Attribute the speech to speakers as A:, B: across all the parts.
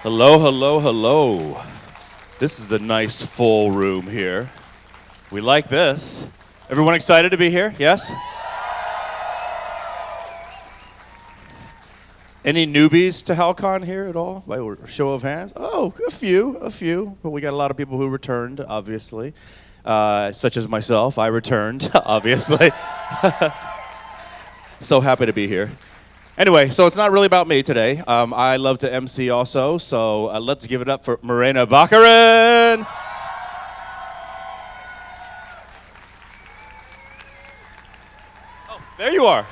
A: Hello, hello, hello. This is a nice full room here. We like this. Everyone excited to be here? Yes? Any newbies to Hal-Con here at all? By show of hands? Oh, a few. But we got a lot of people who returned, obviously. Such as myself. I returned, obviously. So happy to be here. Anyway, so it's not really about me today. I love to MC also, so let's give it up for Morena Baccarin. Oh, there you are.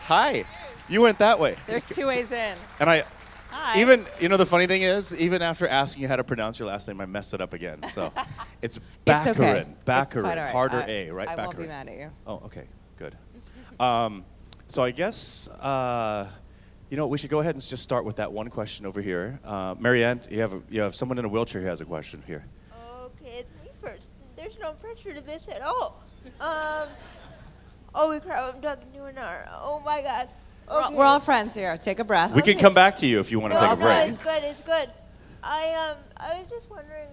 A: Hi. You went that way.
B: There's two ways in.
A: And
B: Hi.
A: even, the funny thing is, even after asking you how to pronounce your last name, I messed it up again. So it's Baccarin.
B: It's okay.
A: Baccarin.
B: It's quite all right.
A: Harder A, right?
B: I
A: Baccarin.
B: won't be mad at you.
A: Oh, okay. Good. So I guess, we should go ahead and just start with that one question over here. Marianne, you have someone in a wheelchair who has a question here.
C: Okay, it's me first. There's no pressure to this at all. Holy crap, I'm talking to Inara. Oh my god. Okay.
B: We're all friends here. Take a breath.
A: We can come back to you if you want to take a break.
C: No, it's good. I was just wondering,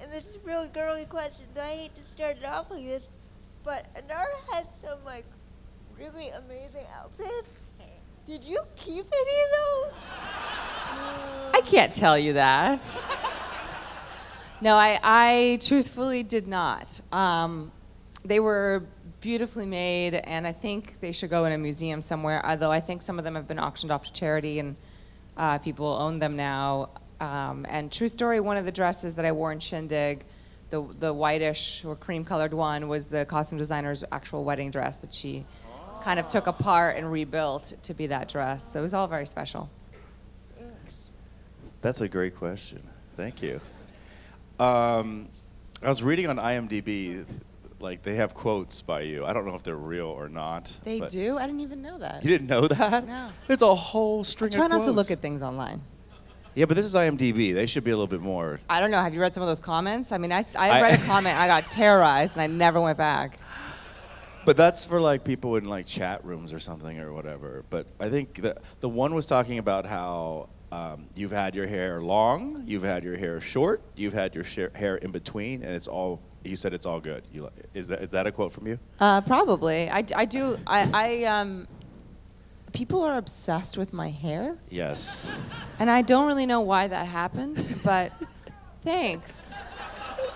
C: and this is a really girly question, so I hate to start it off like this, but Inara has some, really amazing outfits. Did you keep any of those?
B: I can't tell you that. No, I truthfully did not. They were beautifully made, and I think they should go in a museum somewhere, although I think some of them have been auctioned off to charity, and people own them now. And true story, one of the dresses that I wore in Shindig, the whitish or cream-colored one, was the costume designer's actual wedding dress that she kind of took apart and rebuilt to be that dress. So it was all very special.
C: Thanks.
A: That's a great question. Thank you. I was reading on IMDb, they have quotes by you. I don't know if they're real or not.
B: They do? I didn't even know that.
A: You didn't know that?
B: No.
A: There's a whole string of quotes.
B: Try not to look at things online.
A: Yeah, but this is IMDb. They should be a little bit more.
B: I don't know. Have you read some of those comments? I mean, I read a comment, I got terrorized, and I never went back.
A: But that's for people in chat rooms or something or whatever. But I think the one was talking about how you've had your hair long, you've had your hair short, you've had your hair in between, and you said it's all good. Is that a quote from you?
B: Probably. I do. People are obsessed with my hair.
A: Yes.
B: And I don't really know why that happened, but thanks.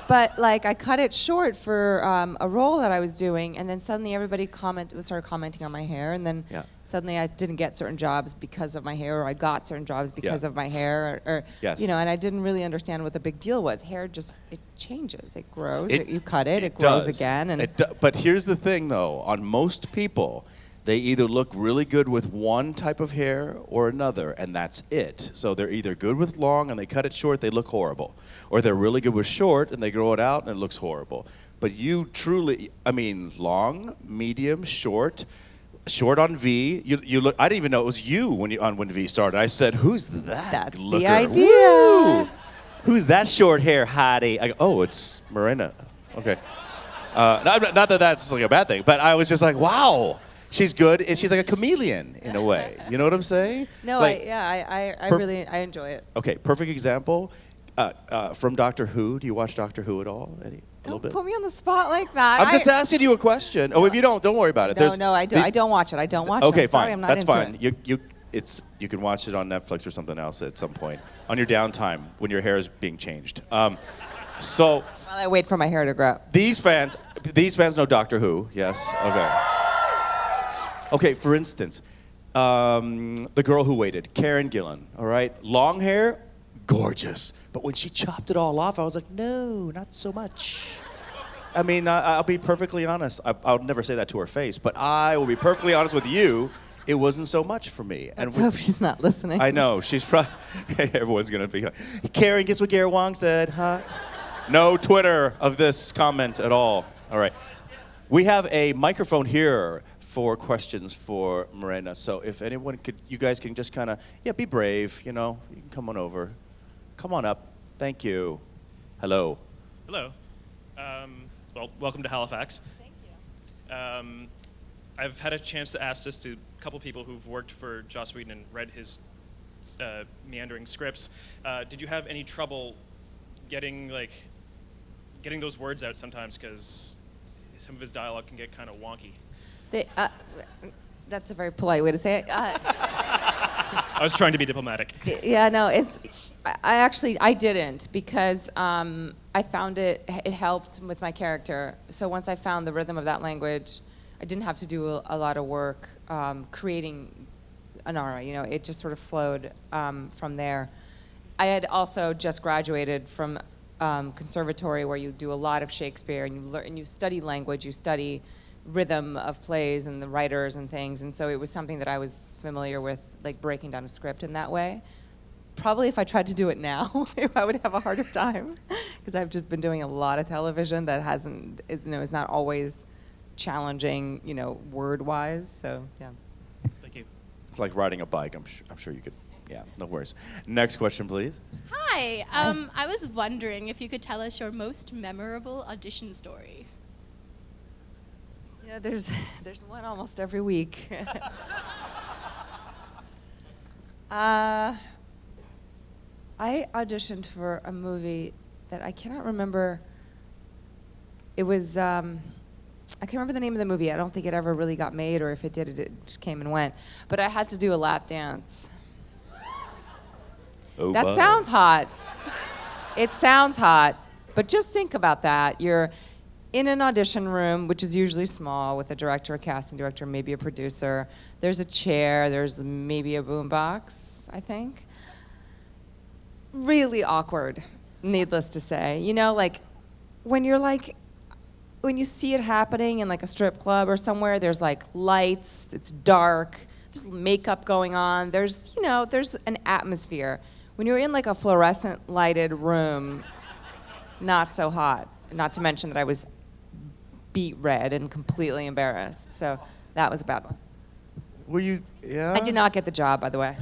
B: But I cut it short for a role that I was doing, and then suddenly everybody started commenting on my hair, and then suddenly I didn't get certain jobs because of my hair, or I got certain jobs because of my hair, or
A: yes.
B: And I didn't really understand what the big deal was. Hair it changes, it grows, you cut it
A: does.
B: grows again, and
A: But here's the thing, though: on most people, they either look really good with one type of hair or another, and that's it. So they're either good with long and they cut it short, they look horrible. Or they're really good with short and they grow it out and it looks horrible. But you truly, long, medium, short on V. You look. I didn't even know it was you when V started. I said, "Who's that?"
B: That's
A: looker?
B: the idea.
A: Woo! Who's that short hair hottie? I go, "Oh, it's Morena." Okay. Not that that's a bad thing, but I was just like, "Wow." She's good. She's like a chameleon in a way. You know what I'm saying?
B: No, I really enjoy it.
A: Okay, perfect example. From Doctor Who. Do you watch Doctor Who at all?
B: Don't put me on the spot like that.
A: I'm just asking you a question. Oh, if you don't worry about it.
B: No, I don't watch it. I don't watch it.
A: Okay,
B: I'm sorry,
A: fine.
B: I'm not
A: That's
B: into
A: fine.
B: It.
A: You can watch it on Netflix or something else at some point on your downtime when your hair is being changed. So.
B: While I wait for my hair to grow.
A: These fans know Doctor Who. Yes. Okay. Okay, for instance, the girl who waited, Karen Gillan, all right? Long hair, gorgeous. But when she chopped it all off, I was like, no, not so much. I'll be perfectly honest. I'll never say that to her face, but I will be perfectly honest with you. It wasn't so much for me.
B: Let's hope she's not listening.
A: I know. She's probably... Everyone's going to be like, Karen, guess what Gary Wong said, huh? No Twitter of this comment at all. All right. We have a microphone here for questions for Morena. So if anyone you guys can just kind of, be brave, you can come on over. Come on up. Thank you. Hello.
D: Hello. Well, welcome to Halifax.
C: Thank you.
D: I've had a chance to ask this to a couple people who've worked for Joss Whedon and read his meandering scripts. Did you have any trouble getting those words out sometimes? Because some of his dialogue can get kind of wonky.
B: That's a very polite way to say it.
D: I was trying to be diplomatic.
B: Yeah, no, I didn't because I found it helped with my character. So once I found the rhythm of that language, I didn't have to do a lot of work creating Inara. You know, it just sort of flowed from there. I had also just graduated from conservatory where you do a lot of Shakespeare and you learn and you study language, you study rhythm of plays and the writers and things, and so it was something that I was familiar with, like breaking down a script in that way. Probably if I tried to do it now, I would have a harder time because I've just been doing a lot of television that is not always challenging, word-wise. So yeah.
D: Thank you.
A: It's like riding a bike. I'm sure you could. Yeah, no worries. Next question, please.
E: Hi. I was wondering if you could tell us your most memorable audition story.
B: There's one almost every week. I auditioned for a movie that I cannot remember. It was, I can't remember the name of the movie. I don't think it ever really got made, or if it did, it just came and went. But I had to do a lap dance.
A: Oh,
B: That
A: bud.
B: sounds hot. It sounds hot, but just think about that. You're in an audition room, which is usually small, with a director, a casting director, maybe a producer. There's a chair, there's maybe a boombox, I think. Really awkward, needless to say. When you see it happening in like a strip club or somewhere, there's like lights, it's dark, there's makeup going on, there's an atmosphere. When you're in like a fluorescent lighted room, not so hot. Not to mention that I was beet red and completely embarrassed. So that was a bad one.
A: Were you? Yeah.
B: I did not get the job, by the way.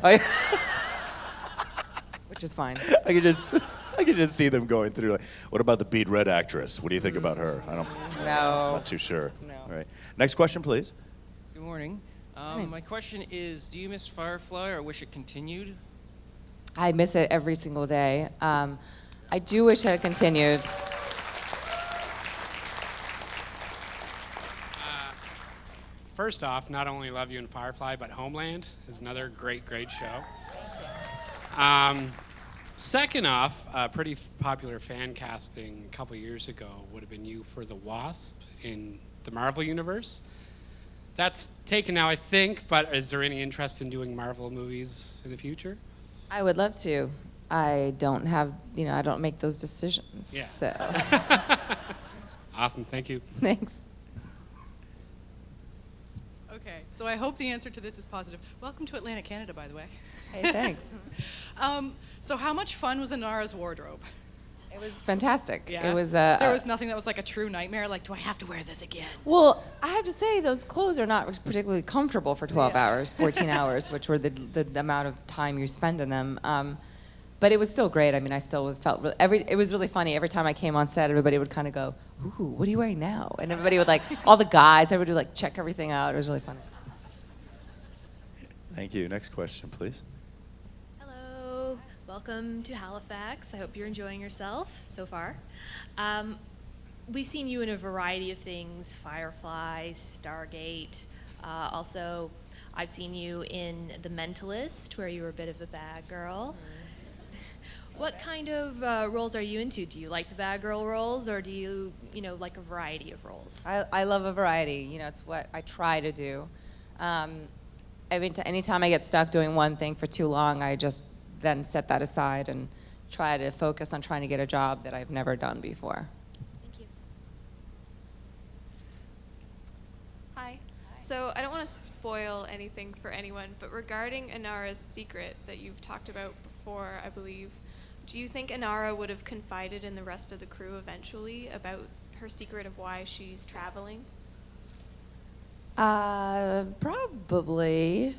B: Which is fine.
A: I could just see them going through. Like, what about the beat red actress? What do you think about her? I'm
B: No.
A: not too sure.
B: No.
A: All right. Next question, please.
F: Good morning. My question is, do you miss Firefly or wish it continued?
B: I miss it every single day. I do wish it had continued.
G: First off, not only love you in Firefly, but Homeland is another great, great show. Second off, a pretty popular fan casting a couple years ago would have been you for the Wasp in the Marvel Universe. That's taken now, I think, but is there any interest in doing Marvel movies in the future?
B: I would love to. I don't have, I don't make those decisions.
G: Yeah.
B: So.
G: Awesome, thank you.
B: Thanks.
H: Okay, so I hope the answer to this is positive. Welcome to Atlantic Canada, by the way.
B: Hey, thanks.
H: So how much fun was Inara's wardrobe?
B: It was fantastic.
H: Yeah.
B: It was.
H: There was nothing that was like a true nightmare. Like, do I have to wear this again?
B: Well, I have to say those clothes are not particularly comfortable for 12
H: Yeah.
B: hours, 14 hours, which were the amount of time you spend in them. But it was still great. I mean, I still felt it was really funny. Every time I came on set, everybody would kind of go, "Ooh, what are you wearing now?" And everybody would all the guys, everybody would check everything out. It was really funny.
A: Thank you. Next question, please.
I: Hello, welcome to Halifax. I hope you're enjoying yourself so far. We've seen you in a variety of things, Firefly, Stargate. Also, I've seen you in The Mentalist, where you were a bit of a bad girl. What kind of roles are you into? Do you like the bad girl roles, or do you, like a variety of roles?
B: I love a variety. It's what I try to do. Anytime I get stuck doing one thing for too long, I just then set that aside and try to focus on trying to get a job that I've never done before.
I: Thank you.
J: Hi. So I don't want to spoil anything for anyone, but regarding Inara's secret that you've talked about before, I believe, do you think Inara would have confided in the rest of the crew eventually about her secret of why she's traveling?
B: Probably.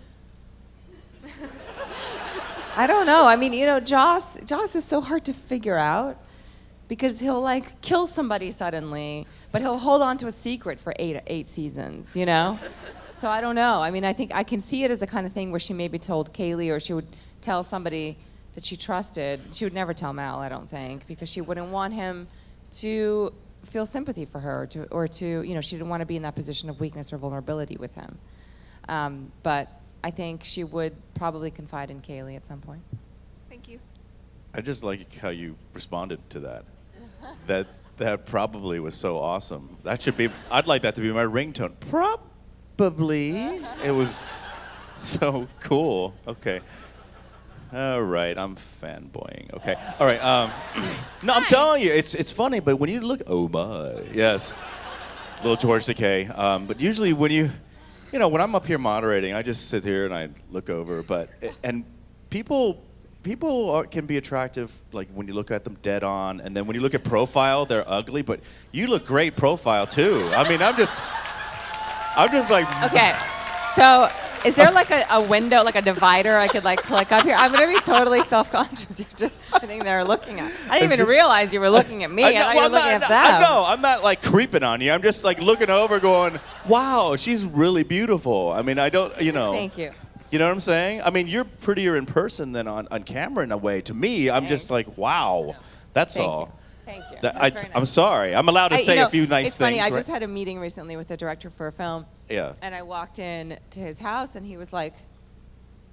B: I don't know. I mean, Joss is so hard to figure out because he'll kill somebody suddenly, but he'll hold on to a secret for eight seasons, So I don't know. I mean, I think I can see it as the kind of thing where she maybe told Kaylee, or she would tell somebody that she trusted. She would never tell Mal, I don't think, because she wouldn't want him to feel sympathy for her, or to, you know, she didn't want to be in that position of weakness or vulnerability with him. But I think she would probably confide in Kaylee at some point.
J: Thank you.
A: I just like how you responded to that. That probably was so awesome. That should be. I'd like that to be my ringtone. Probably. It was so cool. Okay. All right, I'm fanboying. Okay. All right. No, I'm telling you, it's funny, but when you look, oh my, yes, little George Takei. But usually when when I'm up here moderating, I just sit here and I look over. And people can be attractive, like when you look at them dead on, and then when you look at profile, they're ugly. But you look great profile too. I mean, I'm just like.
B: Okay, so is there like a window, like a divider I could like click up here? I'm gonna be totally self-conscious. You're just sitting there looking at. I didn't even realize you were looking at me. I thought you were looking at them.
A: I'm not like creeping on you. I'm just like looking over, going, "Wow, she's really beautiful." I mean, I don't,
B: Thank you.
A: You know what I'm saying? I mean, you're prettier in person than on camera in a way. To me, I'm just like, wow. That's
B: Thank
A: all.
B: you. Thank you.
A: That,
B: That's very nice.
A: I'm sorry. I'm allowed to say a few nice
B: it's funny.
A: things.
B: I
A: right?
B: just had a meeting recently with a director for a film.
A: Yeah.
B: And I walked in to his house, and he was like,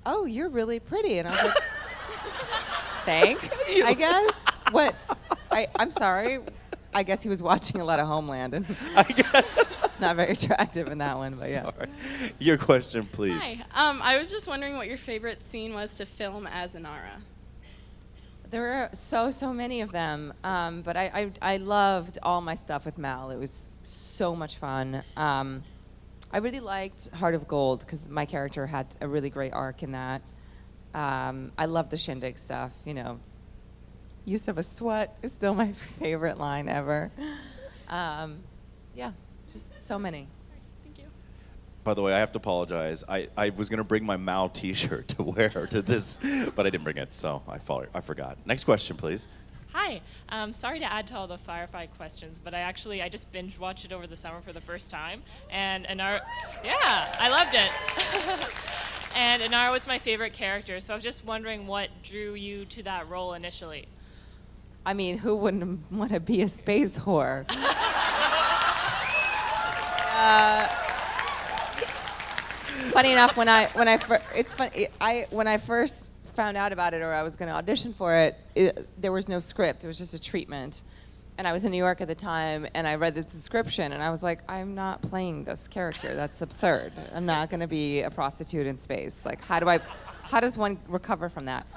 B: "Oh, you're really pretty." And I was like, "Thanks, I guess." What? I'm sorry. I guess he was watching a lot of Homeland, and not very attractive in that one. But yeah.
A: Sorry. Your question, please.
K: Hi. I was just wondering what your favorite scene was to film as Inara.
B: There are so many of them, but I loved all my stuff with Mal. It was so much fun. I really liked Heart of Gold because my character had a really great arc in that. I love the shindig stuff. Use of a sweat is still my favorite line ever. Yeah, just so many.
K: Thank you.
A: By the way, I have to apologize. I was going to bring my Mao T-shirt to wear to this, but I didn't bring it, so I forgot. Next question, please.
L: Hi. Sorry to add to all the Firefly questions, but I just binge watched it over the summer for the first time, and Inara, yeah, I loved it. And Inara was my favorite character, so I was just wondering what drew you to that role initially.
B: I mean, who wouldn't want to be a space whore? Funny enough, when I first found out about it, or I was going to audition for it, there was no script. It was just a treatment. And I was in New York at the time, and I read the description, and I was like, I'm not playing this character. That's absurd. I'm not going to be a prostitute in space. Like, how does one recover from that?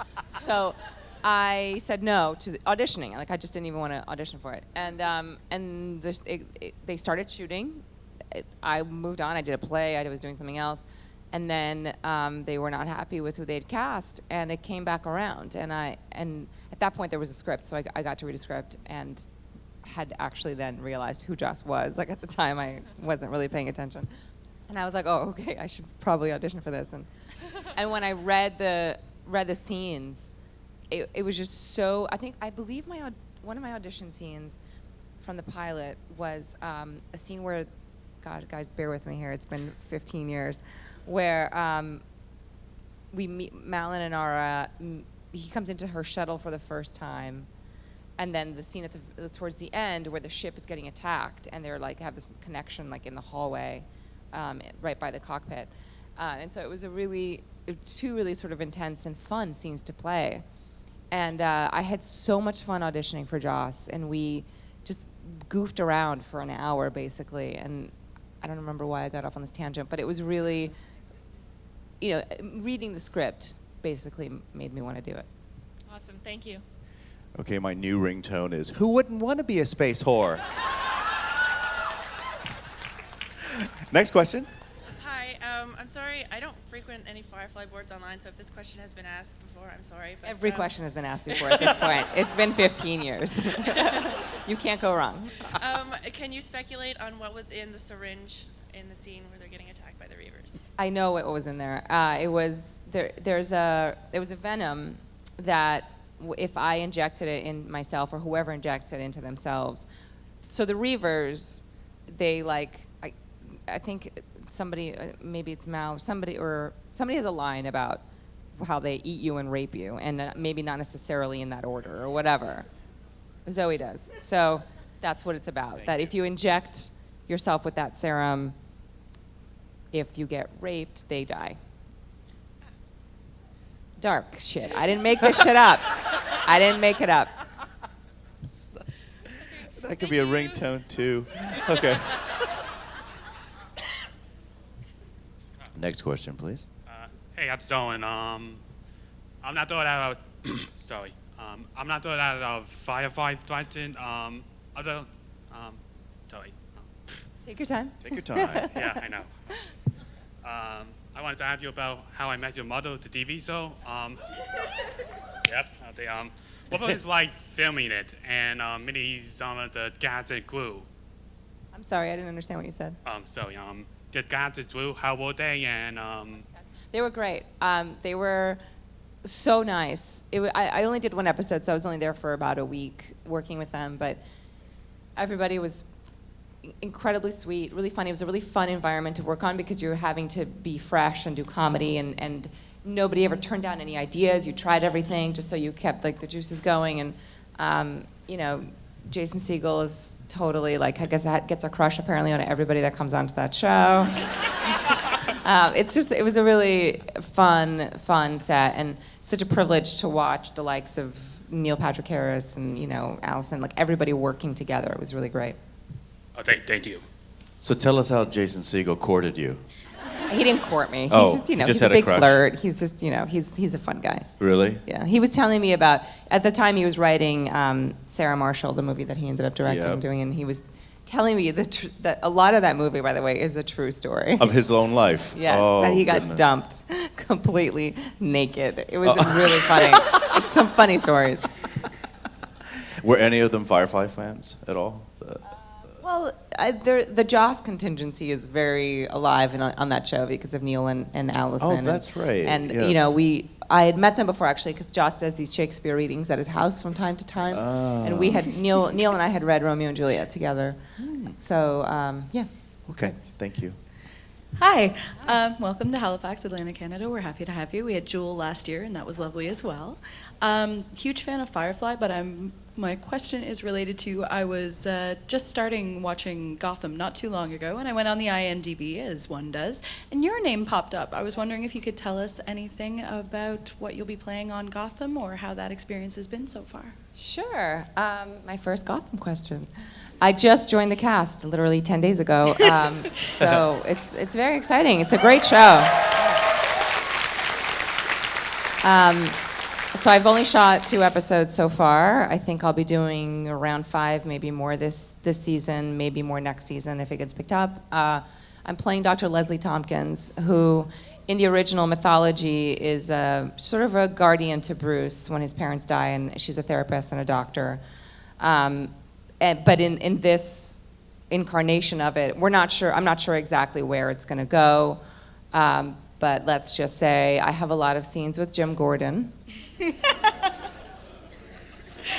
B: So I said no to auditioning. Like, I just didn't even want to audition for it. And they started shooting. I moved on. I did a play. I was doing something else. And then they were not happy with who they'd cast, and it came back around. And at that point, there was a script, so I got to read a script and had actually then realized who Joss was. Like, at the time, I wasn't really paying attention. And I was like, oh, okay, I should probably audition for this. And when I read the scenes, it was just so. I believe one of my audition scenes from the pilot was a scene where, God, guys, bear with me here. It's been 15 years, where we meet Mal and Inara. He comes into her shuttle for the first time, and then the scene towards the end where the ship is getting attacked, and they're like have this connection like in the hallway, right by the cockpit, and so it was two really sort of intense and fun scenes to play. And I had so much fun auditioning for Joss, and we just goofed around for an hour, basically. And I don't remember why I got off on this tangent, but it was really, reading the script basically made me want to do it.
L: Awesome, thank you.
A: Okay, my new ringtone is, who wouldn't want to be a space whore? Next question.
M: Hi, I'm sorry, I don't frequent any Firefly boards online, so if this question has been asked before, I'm sorry. But,
B: Every question has been asked before at this point. It's been 15 years. You can't go wrong.
M: Can you speculate on what was in the syringe in the scene where they're getting attacked by the Reavers?
B: I know what was in there. It was there was a venom that if I injected it in myself or whoever injects it into themselves. So the Reavers, they I think somebody, maybe it's Mal, somebody has a line about how they eat you and rape you, and maybe not necessarily in that order or whatever. Zoe does. So that's what it's about. That if you inject yourself with that serum, if you get raped, they die. Dark shit. I didn't make this shit up. I didn't make it up.
A: That could be a ringtone too. Okay. Next question, please.
N: Hey, how's it going? I'm not doing that of, sorry. I'm not doing that of Firefly question. Sorry.
B: Take your time.
A: Take your time.
N: Yeah, I know. I wanted to ask you about How I Met Your Mother, the TV show. What was it like filming it and meeting some of the cast and crew?
B: I'm sorry, I didn't understand what you said.
N: The cast and crew, how were they? And
B: They were great. They were so nice. I only did one episode, so I was only there for about a week working with them, but everybody was incredibly sweet, really funny. It was a really fun environment to work on because you're having to be fresh and do comedy, and nobody ever turned down any ideas. You tried everything just so you kept like the juices going. And Jason Segel is totally like, I guess that gets a crush apparently on everybody that comes onto that show. It was a really fun set, and such a privilege to watch the likes of Neil Patrick Harris and Allison, like everybody working together. It was really great.
N: Oh, thank you.
A: So tell us how Jason Segel courted you.
B: He didn't court me.
A: Oh,
B: He's just,
A: just
B: he's a
A: had a
B: big
A: crush.
B: flirt. He's just, he's a fun guy.
A: Really?
B: Yeah. He was telling me about, at the time he was writing Sarah Marshall, the movie that he ended up directing and doing, and he was telling me that a lot of that movie, by the way, is a true story.
A: Of his own life?
B: Yes,
A: Oh,
B: that he got
A: goodness.
B: dumped completely naked. It was really funny. It's some funny stories.
A: Were any of them Firefly fans at all?
B: Well, the Joss contingency is very alive on that show because of Neil and Allison.
A: Oh, that's right.
B: And
A: yes.
B: I had met them before actually because Joss does these Shakespeare readings at his house from time to time, and we had Neil and I had read Romeo and Juliet together. So yeah.
A: Okay, thank you.
O: Hi, welcome to Halifax, Atlantic Canada. We're happy to have you. We had Jewel last year, and that was lovely as well. Huge fan of Firefly, but my question is related to, I was just starting watching Gotham not too long ago, and I went on the IMDb, as one does, and your name popped up. I was wondering if you could tell us anything about what you'll be playing on Gotham or how that experience has been so far.
B: Sure. My first Gotham question. I just joined the cast literally 10 days ago, so it's very exciting. It's a great show. So I've only shot 2 episodes so far. I think I'll be doing around 5, maybe more this season, maybe more next season if it gets picked up. I'm playing Dr. Leslie Tompkins, who in the original mythology is sort of a guardian to Bruce when his parents die, and she's a therapist and a doctor. But in this incarnation of it, I'm not sure exactly where it's going to go. But let's just say I have a lot of scenes with Jim Gordon. That's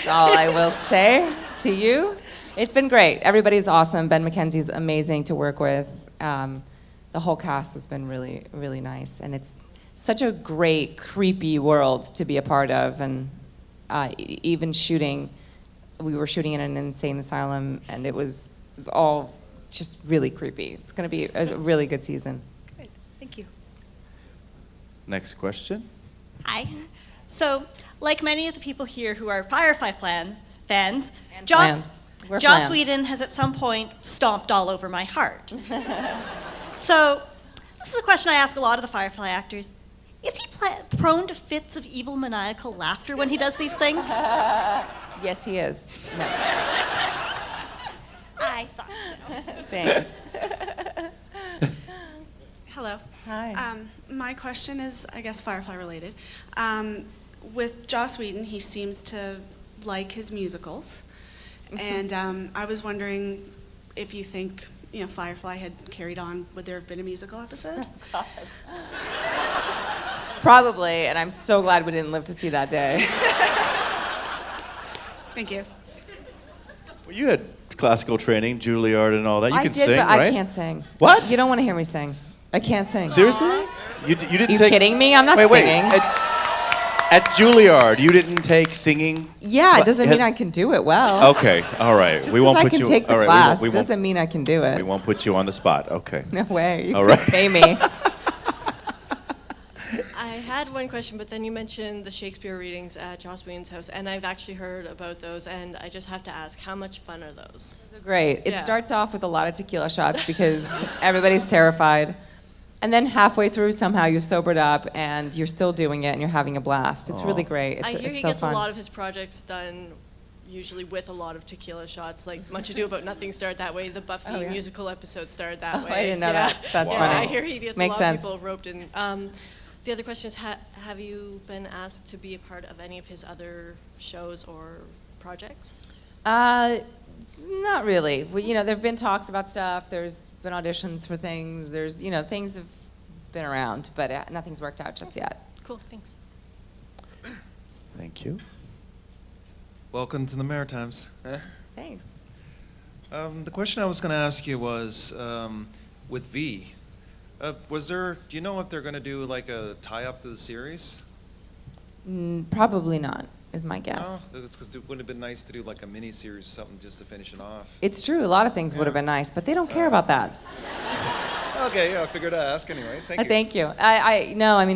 B: all I will say to you. It's been great. Everybody's awesome. Ben McKenzie's amazing to work with. The whole cast has been really, really nice. And it's such a great, creepy world to be a part of. And even shooting, we were shooting in an insane asylum, and it was all just really creepy. It's going to be a really good season.
O: Good. Thank you.
A: Next question.
P: Hi. So, like many of the people here who are Firefly fans,
B: And
P: Joss
B: We're flans.
P: Whedon has at some point stomped all over my heart. So, this is a question I ask a lot of the Firefly actors. Is he prone to fits of evil maniacal laughter when he does these things?
B: Yes, he is. No.
P: I thought so.
B: Thanks.
Q: Hello.
B: Hi.
Q: My question is, I guess, Firefly related. With Joss Whedon, he seems to like his musicals, and I was wondering if you think, Firefly had carried on. Would there have been a musical episode?
B: Probably, and I'm so glad we didn't live to see that day.
Q: Thank you.
A: Well, you had classical training, Juilliard and all that. You
B: I
A: can
B: did,
A: sing,
B: but
A: right?
B: I can't sing.
A: What?
B: You don't want to hear me sing. I can't sing.
A: Seriously? You didn't
B: You
A: take...
B: kidding me? I'm not
A: wait,
B: singing.
A: At Juilliard, you didn't take singing?
B: Yeah, it doesn't mean I can do it well.
A: Okay, all right.
B: Just
A: we
B: because
A: won't
B: I
A: put
B: can
A: you.
B: take the
A: all right,
B: class
A: we won't,
B: doesn't mean I can do it.
A: we won't put you on the spot. Okay.
B: No way. You
A: All
B: could
A: right.
B: pay me.
R: I had one question, but then you mentioned the Shakespeare readings at Joss Whedon's house, and I've actually heard about those, and I just have to ask, how much fun are those?
B: Great. It
R: Yeah.
B: starts off with a lot of tequila shots because everybody's terrified. And then halfway through, somehow you've sobered up and you're still doing it and you're having a blast. It's really great.
R: I hear
B: it's
R: he
B: so
R: gets
B: fun.
R: a lot of his projects done usually with a lot of tequila shots. Like Much Ado About Nothing started that way. The Buffy musical episode started that way.
B: I didn't know that. That's
R: yeah,
B: funny.
R: I hear he gets
B: Makes
R: a lot
B: sense.
R: of people roped in. The other question is, have you been asked to be a part of any of his other shows or projects?
B: Not really. There have been talks about stuff. There's been auditions for things. Things have been around, but nothing's worked out just yet.
R: Cool, thanks.
A: Thank you.
S: Welcome to the Maritimes.
B: Thanks.
S: The question I was going to ask you was, with V, do you know if they're going to do like a tie-up to the series?
B: Probably not, is my guess.
S: No, it's because it would have been nice to do like a mini-series or something just to finish it off.
B: It's true. A lot of things would have been nice, but they don't care about that.
S: Okay, yeah, I figured I'd ask anyways. Thank you.
B: Thank you.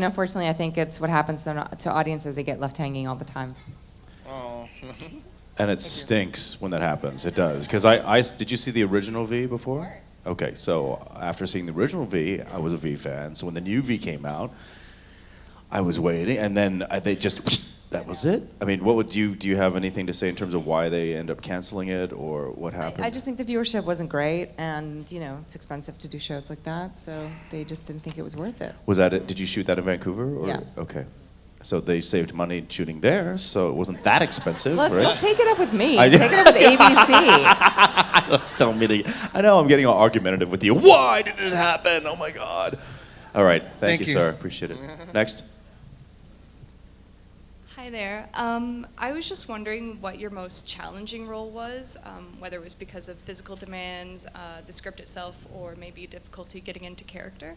B: Unfortunately, I think it's what happens to audiences. They get left hanging all the time.
S: Oh.
A: And it stinks when that happens. It does. Because did you see the original V before? Okay, so after seeing the original V, I was a V fan. So when the new V came out, I was waiting, and then they just, that was it? I mean, do you have anything to say in terms of why they end up canceling it, or what happened?
B: I just think the viewership wasn't great, and it's expensive to do shows like that, so they just didn't think it was worth it.
A: Was that it? Did you shoot that in Vancouver? Or?
B: Yeah.
A: Okay. So they saved money shooting there, so it wasn't that expensive,
B: Look,
A: right?
B: don't take it up with me. Take it up with ABC.
A: Don't mean to, I know I'm getting all argumentative with you. Why did it happen? Oh my God. All right. Thank you, sir. Appreciate it. Next.
T: Hi there. I was just wondering what your most challenging role was, whether it was because of physical demands, the script itself, or maybe difficulty getting into character.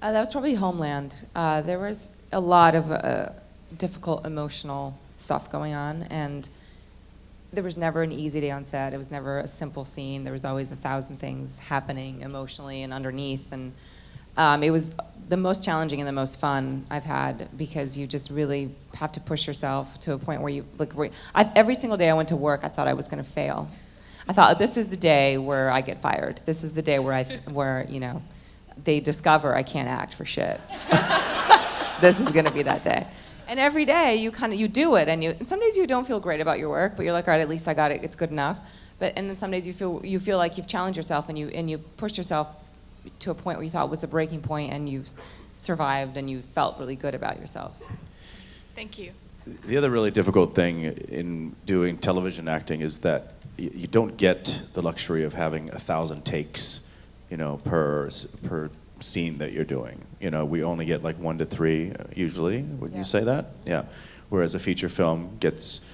B: That was probably Homeland. There was a lot of difficult emotional stuff going on, and there was never an easy day on set. It was never a simple scene. There was always 1,000 things happening emotionally and underneath, and it was the most challenging and the most fun I've had, because you just really have to push yourself to a point where every single day I went to work, I thought I was going to fail. I thought, this is the day where I get fired. This is the day where they discover I can't act for shit. This is going to be that day. And every day you do it, and some days you don't feel great about your work, but you're like, all right, at least I got it. It's good enough. And then some days you feel like you've challenged yourself and you pushed yourself to a point where you thought was a breaking point, and you've survived and you felt really good about yourself.
T: Thank you.
A: The other really difficult thing in doing television acting is that you don't get the luxury of having 1,000 takes, per scene that you're doing. We only get like 1 to 3 usually. Would you say that? Yeah. Whereas a feature film gets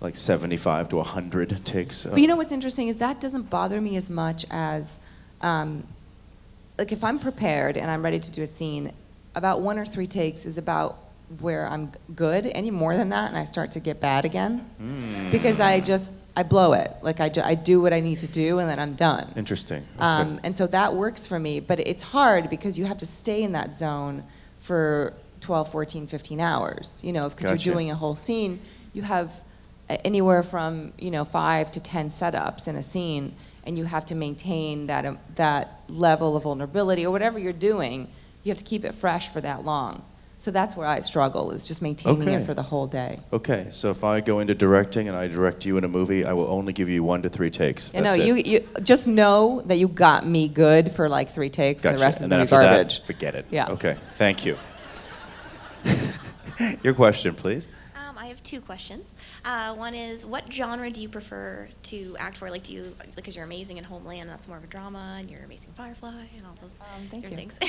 A: like 75 to 100 takes.
B: But what's interesting is that doesn't bother me as much as, like if I'm prepared and I'm ready to do a scene, about 1 or 3 takes is about where I'm good. Any more than that, and I start to get bad again, because I blow it. Like I do what I need to do, and then I'm done.
A: Interesting. Okay.
B: And so that works for me, but it's hard because you have to stay in that zone for 12, 14, 15 hours, because
A: Gotcha.
B: you're doing a whole scene. You have anywhere from 5 to 10 setups in a scene, and you have to maintain that level of vulnerability, or whatever you're doing. You have to keep it fresh for that long. So that's where I struggle, is just maintaining it for the whole day.
A: Okay, so if I go into directing and I direct you in a movie, I will only give you 1 to 3 takes. That's it.
B: You just know that you got me good for like 3 takes,
A: Gotcha.
B: and the rest is
A: and then
B: gonna be
A: after
B: garbage.
A: That, forget it.
B: Yeah.
A: Okay, thank you. Your question, please.
U: I have 2 questions. One is, what genre do you prefer to act for? Like, because you're amazing in Homeland, that's more of a drama, and you're amazing in Firefly, and all those different things.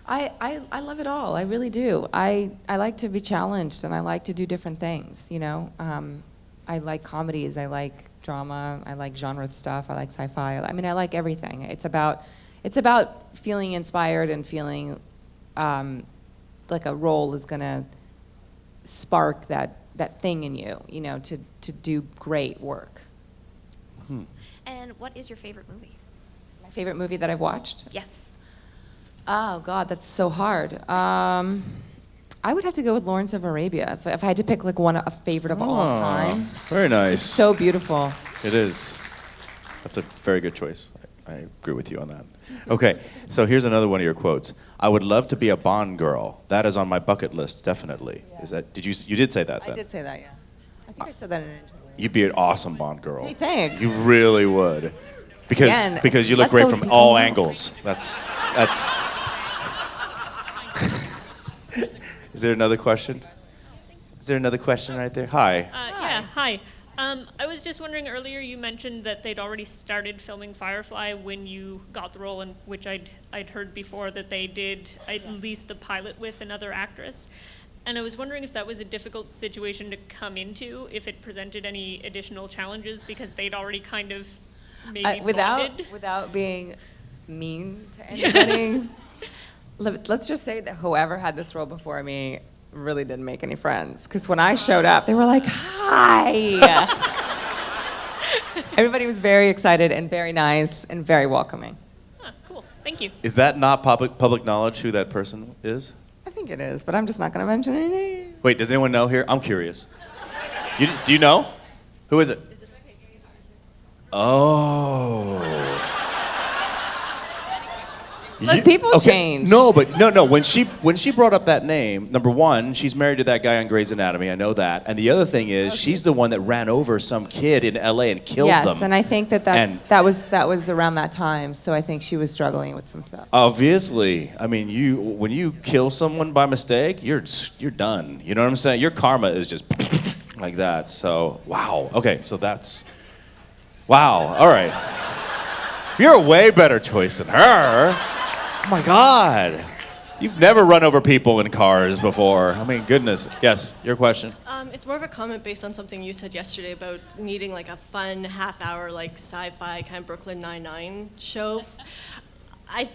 B: I love it all. I really do. I like to be challenged, and I like to do different things. I like comedies. I like drama. I like genre stuff. I like sci-fi. I mean, I like everything. It's about it's about feeling inspired and feeling like a role is going to spark that thing in you, to do great work.
U: And what is your favorite movie?
B: My favorite movie that I've watched?
U: Yes.
B: Oh, God, that's so hard. I would have to go with Lawrence of Arabia. If I had to pick like a favorite of all time.
A: Very nice.
B: It's so beautiful.
A: It is. That's a very good choice. I agree with you on that. Okay, so here's another one of your quotes. I would love to be a Bond girl. That is on my bucket list, definitely. Yeah. Is that? You did say that? Then?
B: I did say that. Yeah. I think I said that in an interview.
A: You'd be an awesome Bond girl.
B: Hey, thanks.
A: You really would, because you look great from all angles. That's. Is there another question? Is there another question right there? Hi.
L: Yeah, hi. I was just wondering, earlier you mentioned that they'd already started filming Firefly when you got the role, in which I'd heard before that they did at least the pilot with another actress. And I was wondering if that was a difficult situation to come into, if it presented any additional challenges, because they'd already kind of maybe bonded.
B: Without being mean to anybody, let's just say that whoever had this role before me really didn't make any friends. Because when I showed up, they were like, hi. Everybody was very excited and very nice and very welcoming.
L: Cool, thank you.
A: Is that not public knowledge who that person is?
B: I think it is, but I'm just not going to mention any names.
A: Wait, does anyone know here? I'm curious. Do you know? Who is it? Oh.
B: Look, people change.
A: No, but no. When she brought up that name, number one, she's married to that guy on Grey's Anatomy. I know that. And the other thing is, she's the one that ran over some kid in L.A. and killed them.
B: Yes, and I think that was around that time. So I think she was struggling with some stuff.
A: Obviously, I mean, when you kill someone by mistake, you're done. You know what I'm saying? Your karma is just like that. So wow. Okay, so that's wow. All right. You're a way better choice than her. Oh my God. You've never run over people in cars before. I mean, goodness. Yes, your question.
R: It's more of a comment based on something you said yesterday about needing like a fun half-hour like sci-fi kind of Brooklyn Nine-Nine show. I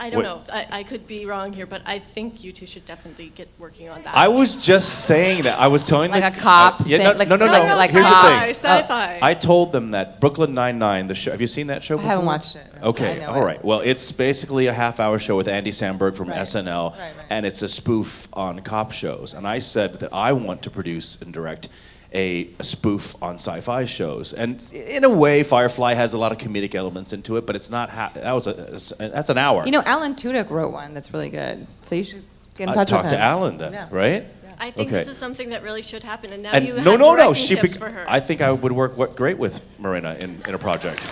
R: don't know. I could be wrong here, but I think you two should definitely get working on that.
A: I was just saying that. I was telling them.
B: Like a cop thing?
A: No.
B: Like
A: Here's the thing.
R: Sci-fi.
A: I told them that Brooklyn Nine-Nine, the show. Have you seen that show before?
B: I haven't watched it.
A: Okay, all right. Well, it's basically a half-hour show with Andy Samberg from SNL, and it's a spoof on cop shows. And I said that I want to produce and direct a spoof on sci-fi shows, and in a way, Firefly has a lot of comedic elements into it, but it's not. That's an hour.
B: You know, Alan Tudyk wrote one that's really good, so you should get in touch with him.
A: Talk to Alan then, right?
R: I think this is something that really should happen, and now
A: And
R: you have
A: no.
R: directing tips for her.
A: I think I would work great with Morena in a project.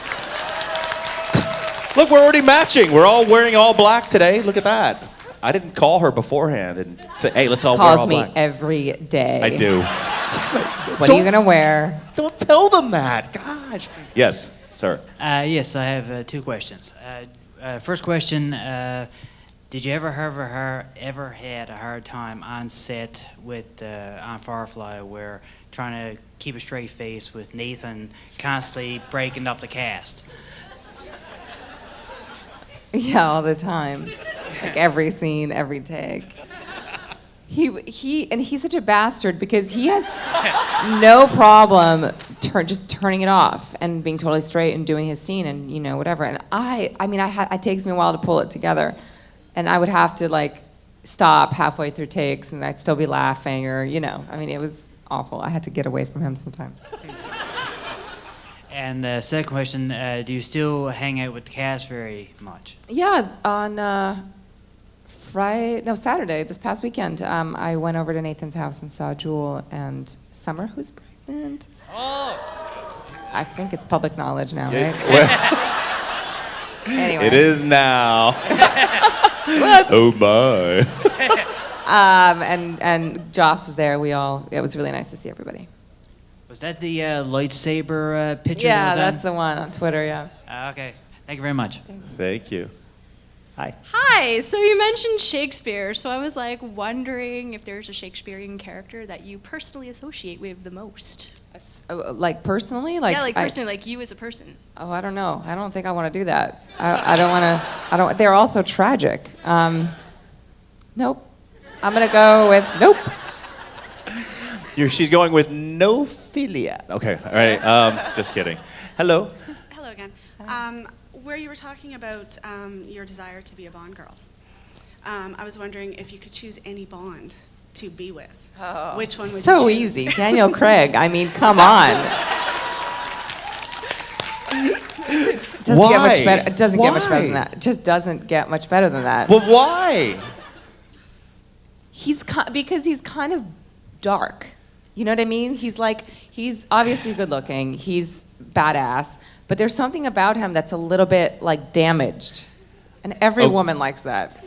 A: Look, we're already matching. We're all wearing all black today. Look at that. I didn't call her beforehand and say, "Hey, let's all wear all black."
B: Calls me every day.
A: I do.
B: What are you gonna wear?
A: Don't tell them that. Gosh. Yes, sir.
C: Yes, I have two questions. First question: did you ever had a hard time on set with on Firefly, where trying to keep a straight face with Nathan constantly breaking up the cast?
B: Yeah, all the time. Like every scene, every take. He's such a bastard because he has no problem just turning it off and being totally straight and doing his scene and whatever. And it takes me a while to pull it together, and I would have to like stop halfway through takes and I'd still be laughing or it was awful. I had to get away from him sometimes.
C: And the second question: do you still hang out with the cast very much?
B: Yeah, on Saturday, this past weekend, I went over to Nathan's house and saw Jewel and Summer, who's pregnant.
C: Oh!
B: I think it's public knowledge now,
A: Yeah,
B: right?
A: well,
B: anyway.
A: It is now. Oh my.
B: And Joss was there. It was really nice to see everybody.
C: Was that the lightsaber picture?
B: Yeah,
C: that was on?
B: that's the one on Twitter, yeah.
C: Okay, thank you very much.
A: Thank you. Hi.
E: Hi, so you mentioned Shakespeare, so I was like wondering if there's a Shakespearean character that you personally associate with the most.
B: Like personally, like
K: yeah, like personally, like you as a person.
B: Oh, I don't know. I don't think I want to do that. I don't want to. I don't. They're also tragic. Nope. I'm gonna go with nope.
A: She's going with no philia. Okay, all right. Just kidding. Hello.
Q: Hello again. Where you were talking about your desire to be a Bond girl, I was wondering if you could choose any Bond to be with.
B: Oh.
Q: Which one would you choose?
B: So easy. Daniel Craig. I mean, come on. It doesn't get much better. It doesn't get much better than that. It just doesn't get much better than that.
A: Well, why?
B: Because he's kind of dark. You know what I mean? He's obviously good looking. He's badass. But there's something about him that's a little bit like damaged. And every woman likes that.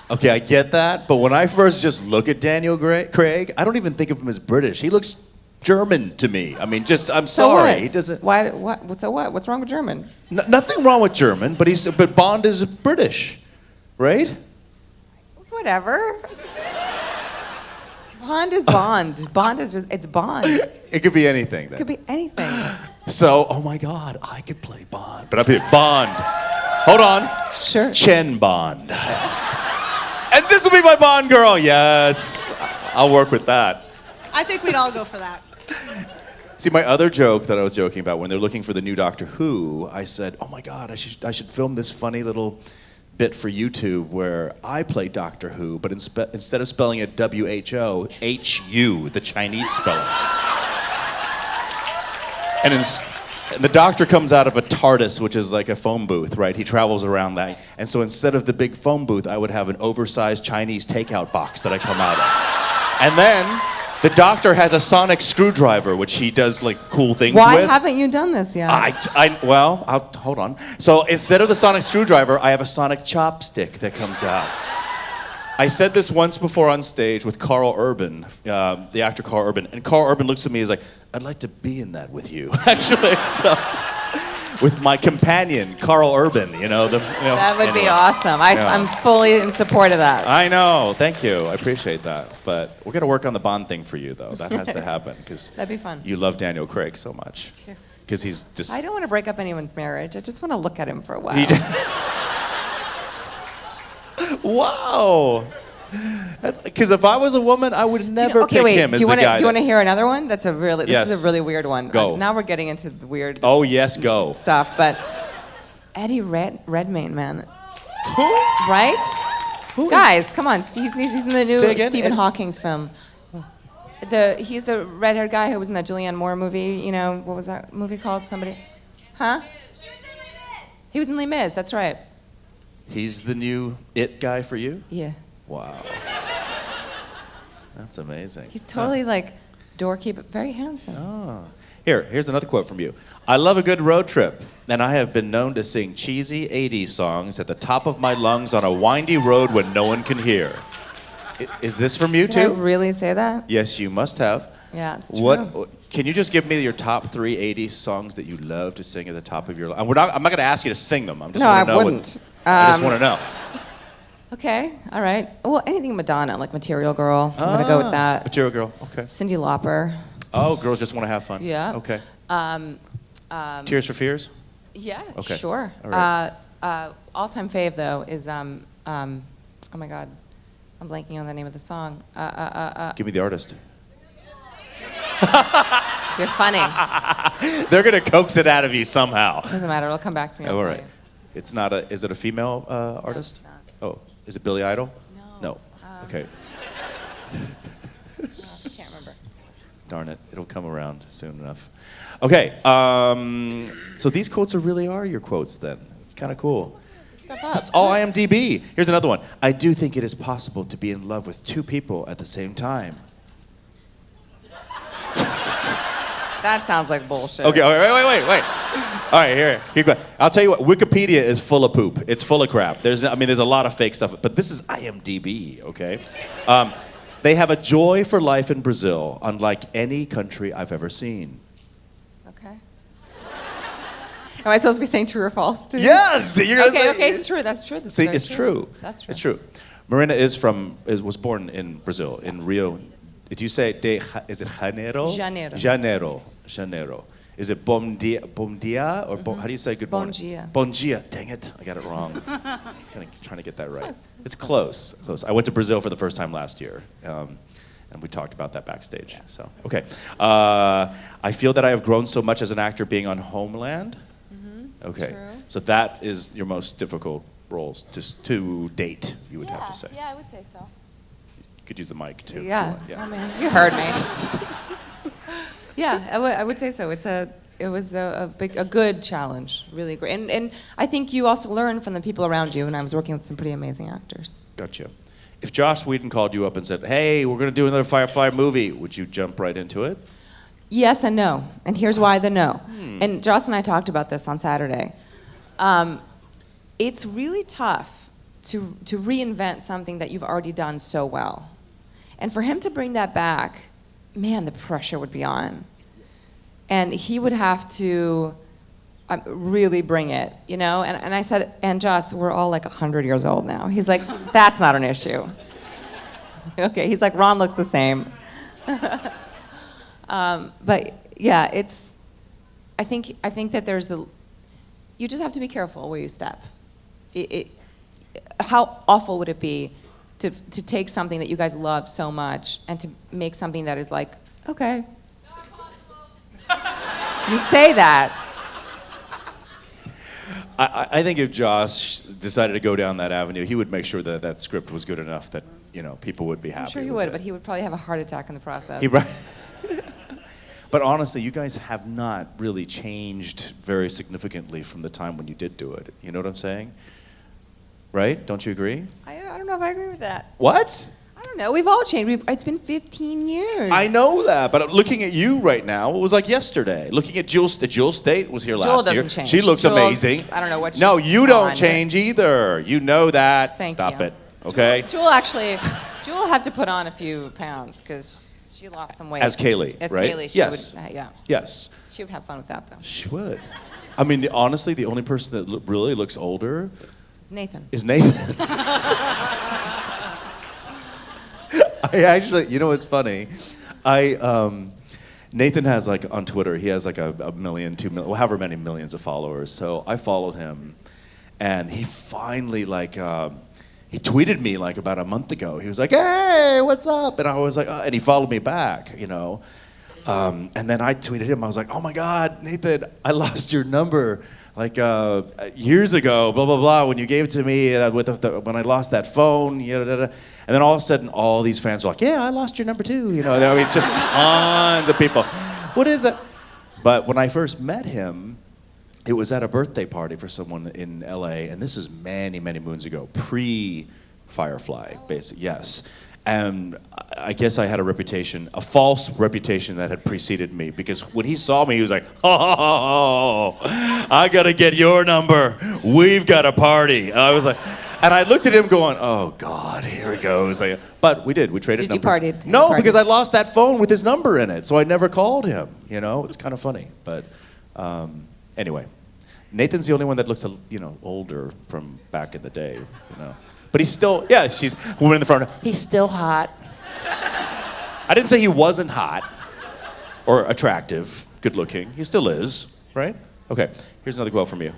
A: Okay, I get that. But when I first just look at Daniel Craig, I don't even think of him as British. He looks German to me. I mean, I'm sorry.
B: What?
A: He doesn't.
B: Why? What? So what? What's wrong with German?
A: Nothing wrong with German, but Bond is British, right?
B: Whatever. Bond is Bond. Bond is it's Bond.
A: It could be anything.
B: It
A: Then.
B: could be anything.
A: So, oh my God, I could play Bond, but I'll be Bond. Hold on.
B: Sure.
A: Chen Bond. And this will be my Bond girl. Yes, I'll work with that.
H: I think we'd all go for that.
A: See, my other joke that I was joking about when they're looking for the new Doctor Who, I said, "Oh my God, I should film this funny little bit for YouTube where I play Doctor Who, but instead of spelling it WHO, HU, the Chinese spelling." And the Doctor comes out of a TARDIS, which is like a phone booth, right? He travels around that. And so instead of the big phone booth, I would have an oversized Chinese takeout box that I come out of. And then the Doctor has a sonic screwdriver, which he does like cool things with.
B: Why haven't you done this yet?
A: Hold on. So instead of the sonic screwdriver, I have a sonic chopstick that comes out. I said this once before on stage with Carl Urban, the actor Carl Urban, and Carl Urban looks at me and is like, "I'd like to be in that with you," actually. So, with my companion, Carl Urban,
B: That would be awesome. I'm fully in support of that.
A: I know. Thank you. I appreciate that. But we're gonna work on the Bond thing for you, though. That has to happen because
B: that'd be fun.
A: You love Daniel Craig so much. Because he's just.
B: I don't want to break up anyone's marriage. I just want to look at him for a while.
A: Wow. Because if I was a woman, I would never pick him as the guy.
B: Do you want to hear another one? This is a really weird one.
A: Go.
B: Now we're getting into the weird.
A: Oh yes, go.
B: Stuff, but Eddie Redmayne, man.
A: Who?
B: Right? Guys, come on. He's in the new Stephen Hawking's film. He's the red-haired guy who was in that Julianne Moore movie. You know, what was that movie called? Somebody? Huh? He was in Les Mis. That's right.
A: He's the new it guy for you?
B: Yeah.
A: Wow. That's amazing.
B: He's totally like dorky, but very handsome.
A: Oh. Here's another quote from you. "I love a good road trip, and I have been known to sing cheesy 80s songs at the top of my lungs on a windy road when no one can hear." Is this from you
B: Did
A: too?
B: I really say that?
A: Yes, you must have.
B: Yeah, it's true.
A: Can you just give me your top 3 80s songs that you love to sing at the top of your lungs? I'm not going to ask you to sing them. I'm just
B: No,
A: want
B: I
A: to know.
B: wouldn't.
A: I just want to know.
B: Okay, all right. Well, anything Madonna, like Material Girl. I'm going to go with that.
A: Material Girl, okay.
B: Cyndi Lauper.
A: Oh, girls just want to have fun.
B: Yeah.
A: Okay.
B: Tears
A: for Fears?
B: Yeah,
A: Okay.
B: sure.
A: All right.
B: All-time fave, though, is, oh my God, I'm blanking on the name of the song.
A: Give me the artist.
B: You're funny.
A: They're going to coax it out of you somehow.
B: Doesn't matter, it'll come back to me.
A: All right. It's not is it a female artist?
B: No, it's
A: not. Oh, is it Billy Idol? No. Okay.
B: I can't remember.
A: Darn it, it'll come around soon enough. Okay, so these quotes really are your quotes then. It's kind of cool.
B: Stuff up.
A: It's all IMDb. Here's another one. "I do think it is possible to be in love with 2 people at the same time."
B: That sounds like bullshit.
A: Okay, wait. All right, here, keep going. I'll tell you what, Wikipedia is full of poop. It's full of crap. There's a lot of fake stuff, but this is IMDb, okay? They have a joy for life in Brazil, unlike any country I've ever seen.
B: Okay. Am I supposed to be saying true or false, too?
A: Yes! You're gonna say,
B: okay, it's true. That's true. That's
A: See,
B: very
A: it's true.
B: That's true.
A: It's true. Morena was born in Brazil, in Rio Did you say is it Janeiro? Janeiro. Is it bom dia or how do you say good morning?
B: Bom dia.
A: Bom dia. Dang it, I got it wrong. I was trying to get that right. It's close. I went to Brazil for the first time last year, and we talked about that backstage. Yeah. So okay, I feel that I have grown so much as an actor being on Homeland. Mm-hmm. Okay, true. So that is your most difficult roles to date. You would have to say.
B: Yeah, I would say so.
A: You could use the mic too.
B: Yeah.
A: If you want.
B: I mean, you heard me. Yeah, I would say so. It was a good challenge, really great, and I think you also learn from the people around you. And I was working with some pretty amazing actors.
A: Gotcha. If Joss Whedon called you up and said, "Hey, we're going to do another Firefly movie," would you jump right into it?
B: Yes and no, and here's why the no. And Joss and I talked about this on Saturday. It's really tough to reinvent something that you've already done so well, and for him to bring that back. Man, the pressure would be on. And he would have to really bring it, you know? And I said, and Joss, we're all like 100 years old now. He's like, that's not an issue. Okay, he's like, Ron looks the same. But yeah, I think that you just have to be careful where you step. How awful would it be to take something that you guys love so much and to make something that is like, okay. You say that.
A: I think if Josh decided to go down that avenue, he would make sure that that script was good enough that people would be happy.
B: I'm sure he would, but he would probably have a heart attack in the process.
A: But honestly, you guys have not really changed very significantly from the time when you did do it. You know what I'm saying? Right? Don't you agree?
B: I don't know if I agree with that.
A: What?
B: I don't know. We've all changed. It's been 15 years.
A: I know that, but looking at you right now, it was like yesterday. Looking at Jewel State was here last year.
B: Jewel doesn't change.
A: She looks amazing.
B: I don't know what she's
A: No, you don't
B: on,
A: change either. You know that.
B: Thank
A: Stop
B: you.
A: it. Okay?
B: Jewel had to put on a few pounds because she lost some weight.
A: As Kaylee,
B: As
A: right?
B: Kaylee, she
A: Yes.
B: would, yeah.
A: Yes.
B: She would have fun with that, though.
A: She would. I mean, honestly, the only person that really looks older
B: It's Nathan.
A: is Nathan. I actually, you know what's funny? Nathan has like on Twitter, he has like a million, 2 million, however many millions of followers. So I followed him, and he finally he tweeted me like about a month ago. He was like, "Hey, what's up?" And I was like, and he followed me back, And then I tweeted him. I was like, "Oh my God, Nathan, I lost your number like years ago, blah blah blah. When you gave it to me when I lost that phone, And then all of a sudden, all these fans were like, "Yeah, I lost your number too." I mean, just tons of people. What is it? But when I first met him, it was at a birthday party for someone in LA, and this is many, many moons ago, pre-Firefly, basically, yes. And I guess I had a false reputation that had preceded me, because when he saw me, he was like, "Oh, I gotta get your number. We've got a party." And I was like, and I looked at him going, "Oh God, here he goes." But we did. We traded numbers.
B: Did you partied?
A: No, because I lost that phone with his number in it, so I never called him. It's kind of funny. But anyway, Nathan's the only one that looks older from back in the day. But he's still, she's woman in the front. He's still hot. I didn't say he wasn't hot or attractive, good looking. He still is, right? Okay, here's another quote from you.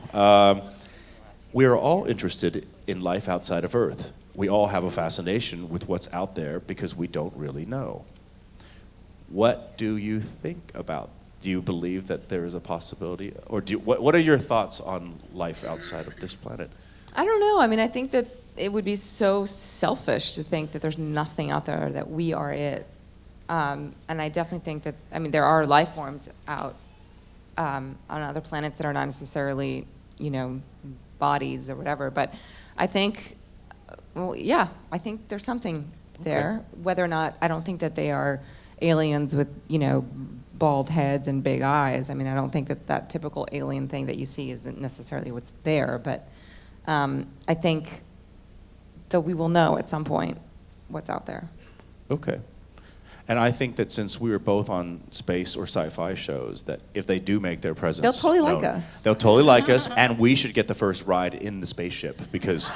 A: We are all interested in life outside of Earth. We all have a fascination with what's out there because we don't really know. What do you think about? Do you believe that there is a possibility? Or what are your thoughts on life outside of this planet?
B: I don't know. I mean, I think that it would be so selfish to think that there's nothing out there, that we are it. And I definitely think that, there are life forms out on other planets that are not necessarily, bodies or whatever. But I think, I think there's something there. Okay. Whether or not, I don't think that they are aliens with, bald heads and big eyes. I don't think that typical alien thing that you see isn't necessarily what's there. But I think that we will know at some point what's out there.
A: Okay. And I think that since we were both on space or sci-fi shows, that if they do make their presence
B: they'll totally like us.
A: They'll totally like us, and we should get the first ride in the spaceship because.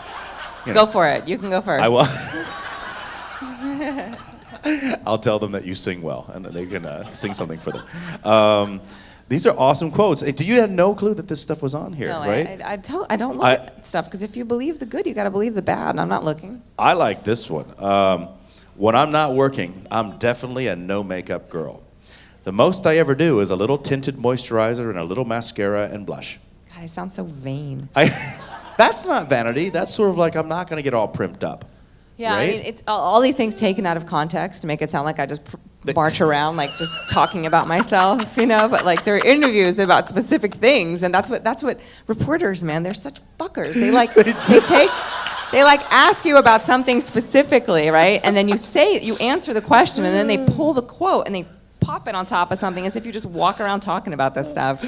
B: Go for it. You can go first.
A: I will. I'll tell them that you sing well, and they can sing something for them. These are awesome quotes. Hey, you had no clue that this stuff was on here,
B: No,
A: right?
B: I don't look at stuff because if you believe the good, you got to believe the bad. And I'm not looking.
A: I like this one. When I'm not working, I'm definitely a no makeup girl. The most I ever do is a little tinted moisturizer and a little mascara and blush.
B: God, I sound so vain.
A: That's not vanity. That's sort of like I'm not going to get all primped up.
B: Yeah,
A: right?
B: I mean, it's all these things taken out of context to make it sound like I just march around like just talking about myself, you know. But like there are interviews about specific things, and that's what reporters, man, they're such fuckers. They ask you about something specifically, right? And then you answer the question, and then they pull the quote and they pop it on top of something as if you just walk around talking about this stuff.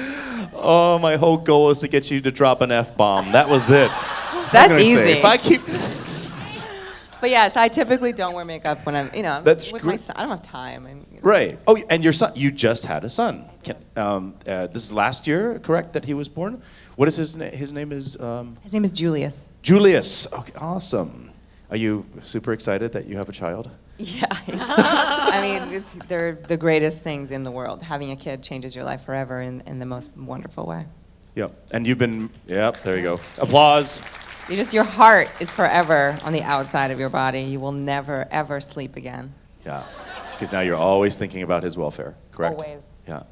A: Oh, my whole goal is to get you to drop an F-bomb. That was it.
B: That's easy.
A: If I keep.
B: But yes, I typically don't wear makeup when I'm,
A: That's
B: with my son. I don't have time.
A: Right. Oh, and your son, you just had a son. This is last year, correct, that he was born? What is his name? His name is?
B: His name is Julius.
A: Julius. Okay, awesome. Are you super excited that you have a child?
B: Yeah. I mean, they're the greatest things in the world. Having a kid changes your life forever in the most wonderful way.
A: Yep. And you've been, yep, there you go. Applause.
B: Your heart is forever on the outside of your body. You will never, ever sleep again.
A: Yeah. Because now you're always thinking about his welfare, correct?
B: Always.
A: Yeah.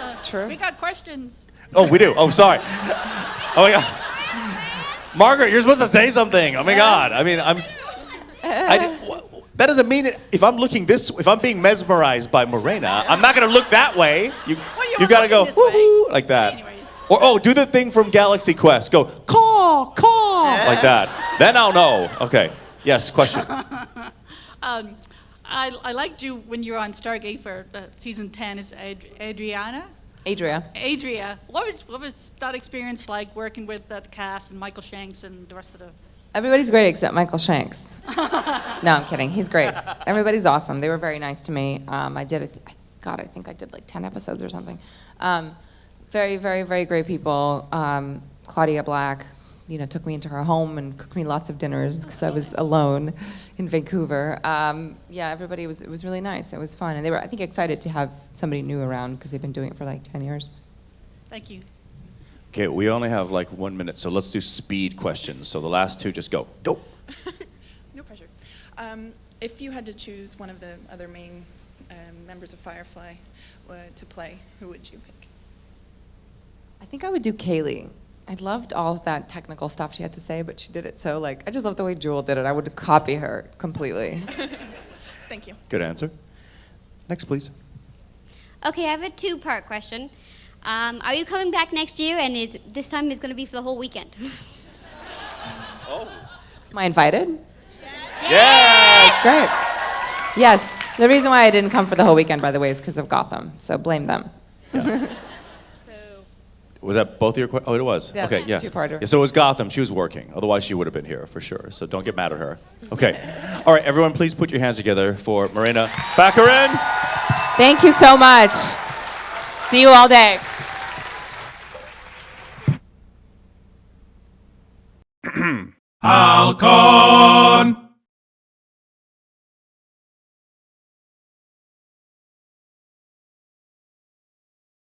B: It's true.
D: We got questions.
A: Oh, we do. Oh, sorry. Oh, my God. Margaret, you're supposed to say something. Oh, my God. I mean, that doesn't mean it. If I'm being mesmerized by Morena, I'm not going to look that way. You've got to go, woo-hoo, like that. Anyways. Or, do the thing from Galaxy Quest. Go, caw, like that. Then I'll know. Okay. Yes, question.
D: I liked you when you were on Stargate for season 10. Is Adria? What was that experience like working with that cast and Michael Shanks and the rest of the...
B: Everybody's great except Michael Shanks. No, I'm kidding. He's great. Everybody's awesome. They were very nice to me. I think I did like 10 episodes or something. Very, very, very great people. Claudia Black, took me into her home and cooked me lots of dinners because I was alone in Vancouver. Yeah, everybody it was really nice. It was fun, and they were, I think, excited to have somebody new around because they've been doing it for like 10 years.
D: Thank you.
A: Okay, we only have like 1 minute, so let's do speed questions. So the last two, just go. Go.
V: No pressure. If you had to choose one of the other main members of Firefly to play, who would you pick?
B: I think I would do Kaylee. I loved all of that technical stuff she had to say, but she did it so, I just love the way Jewel did it. I would copy her completely.
V: Thank you.
A: Good answer. Next, please.
W: Okay, I have a two-part question. Are you coming back next year, and this time is going to be for the whole weekend?
A: Oh.
B: Am I invited?
A: Yes!
B: Great. Yes. The reason why I didn't come for the whole weekend, by the way, is because of Gotham, so blame them.
A: Yeah. Was that both of your questions? Oh, it was.
B: Yeah,
A: okay, yes.
B: two-parter.
A: Yeah, so it was Gotham. She was working. Otherwise, she would have been here for sure. So don't get mad at her. Okay. All right, everyone, please put your hands together for Morena Baccarin.
B: Thank you so much. See you all day.
X: Hal-Con.